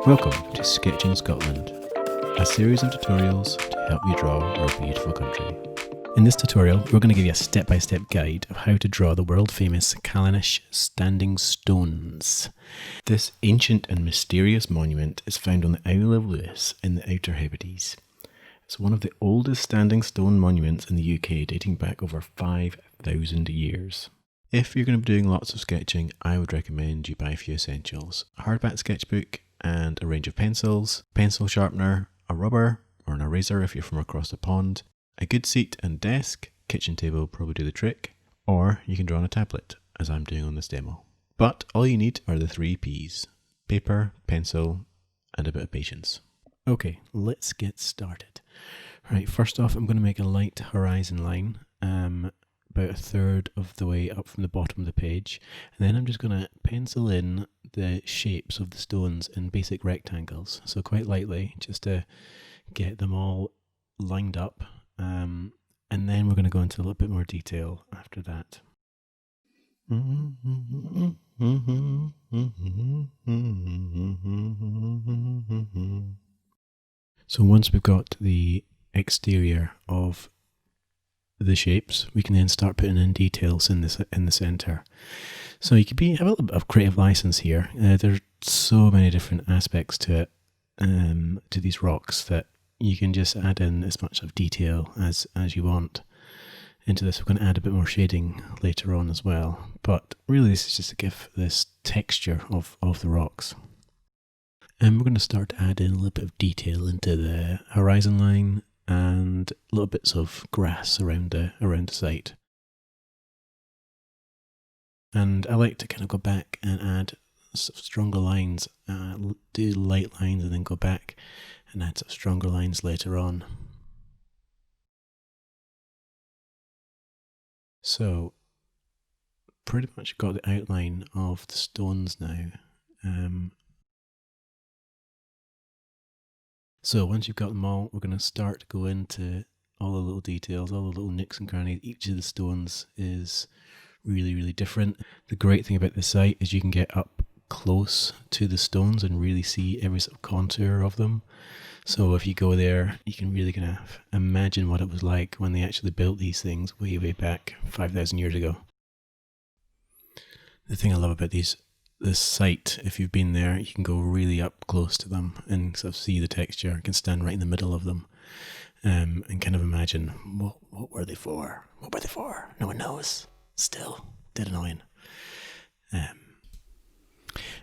Welcome to Sketching Scotland, a series of tutorials to help you draw our beautiful country. In this tutorial, we're going to give you a step-by-step guide of how to draw the world-famous Callanish Standing Stones. This ancient and mysterious monument is found on the Isle of Lewis in the Outer Hebrides. It's one of the oldest standing stone monuments in the UK, dating back over 5,000 years. If you're going to be doing lots of sketching, I would recommend you buy a few essentials: a hardback sketchbook and a range of pencils, pencil sharpener, a rubber or an eraser if you're from across the pond, a good seat and desk, kitchen table will probably do the trick, or you can draw on a tablet, as I'm doing on this demo. But all you need are the 3 P's: paper, pencil, and a bit of patience. Okay, let's get started. Right, first off, I'm going to make a light horizon line, about a third of the way up from the bottom of the page, and then I'm just going to pencil in the shapes of the stones in basic rectangles, so quite lightly, just to get them all lined up, and then we're going to go into a little bit more detail after that. So once we've got the exterior of the shapes, we can then start putting in details in the center. So you could have a little bit of creative license here. There's so many different aspects to it, to these rocks, that you can just add in as much of detail as you want into this. We're going to add a bit more shading later on as well, but really this is just to give this texture of the rocks. And we're going to start to add in a little bit of detail into the horizon line and little bits of grass around the site. And I like to kind of go back and add stronger lines, do light lines and then go back and add some stronger lines later on. So pretty much got the outline of the stones now. So once you've got them all, we're going to start to go into all the little details, all the little nooks and crannies. Each of the stones is really, really different. The great thing about this site is you can get up close to the stones and really see every sort of contour of them. So if you go there, you can really kind of imagine what it was like when they actually built these things way, way back 5,000 years ago. The thing I love about this site, if you've been there, you can go really up close to them and sort of see the texture. You can stand right in the middle of them, and kind of imagine what were they for? What were they for? No one knows. Still dead annoying.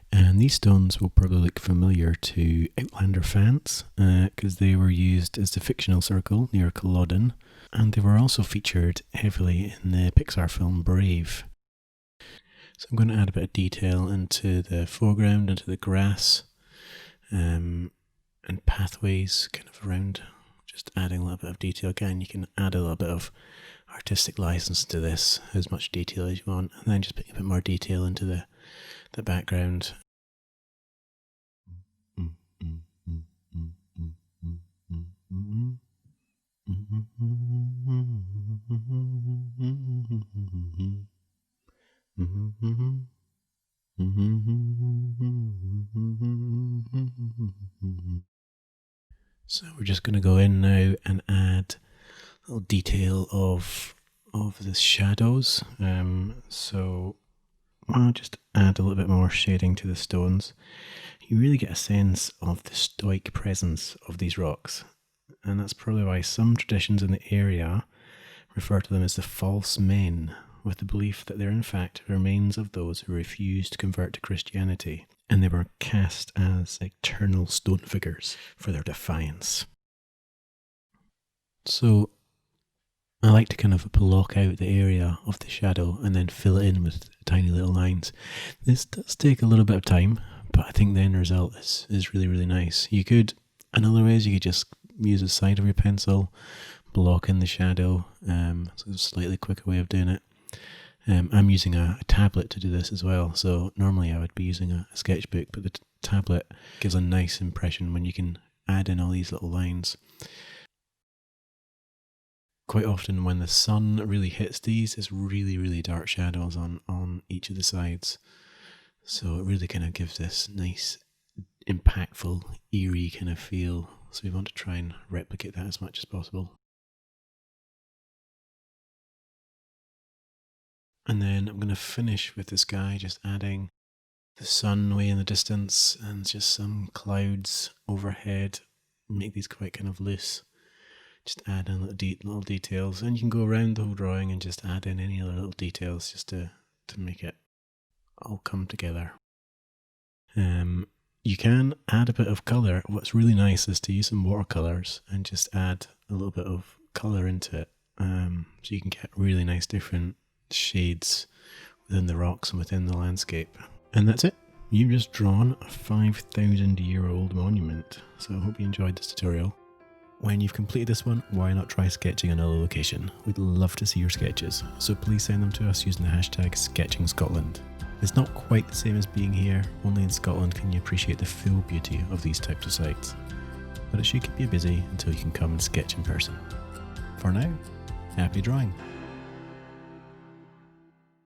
And these stones will probably look familiar to Outlander fans, because they were used as the fictional circle near Culloden, and they were also featured heavily in the Pixar film Brave. So I'm going to add a bit of detail into the foreground, into the grass, and pathways kind of around, just adding a little bit of detail. Again, you can add a little bit of artistic license to this, as much detail as you want, and then just put a bit more detail into the background. So we're just going to go in now and add a little detail of the shadows. So I'll just add a little bit more shading to the stones. You really get a sense of the stoic presence of these rocks, and that's probably why some traditions in the area refer to them as the false men, with the belief that they're in fact remains of those who refused to convert to Christianity, and they were cast as eternal stone figures for their defiance. So I like to kind of block out the area of the shadow and then fill it in with tiny little lines. This does take a little bit of time, but I think the end result is really, really nice. You could, in other ways, you could just use the side of your pencil, block in the shadow. So it's a slightly quicker way of doing it. I'm using a tablet to do this as well, so normally I would be using a sketchbook, but the tablet gives a nice impression when you can add in all these little lines. Quite often when the sun really hits these, it's really, really dark shadows on each of the sides. So it really kind of gives this nice dreadful, eerie kind of feel. So we want to try and replicate that as much as possible. And then I'm going to finish with this guy, just adding the sun way in the distance and just some clouds overhead. Make these quite kind of loose. Just add in little details, and you can go around the whole drawing and just add in any other little details just to make it all come together. You can add a bit of colour. What's really nice is to use some watercolours and just add a little bit of colour into it, so you can get really nice different shades within the rocks and within the landscape. And that's it. You've just drawn a 5,000-year-old monument. So I hope you enjoyed this tutorial. When you've completed this one, why not try sketching another location? We'd love to see your sketches, so please send them to us using the hashtag SketchingScotland. It's not quite the same as being here, only in Scotland can you appreciate the full beauty of these types of sites. But it should keep you busy until you can come and sketch in person. For now, happy drawing!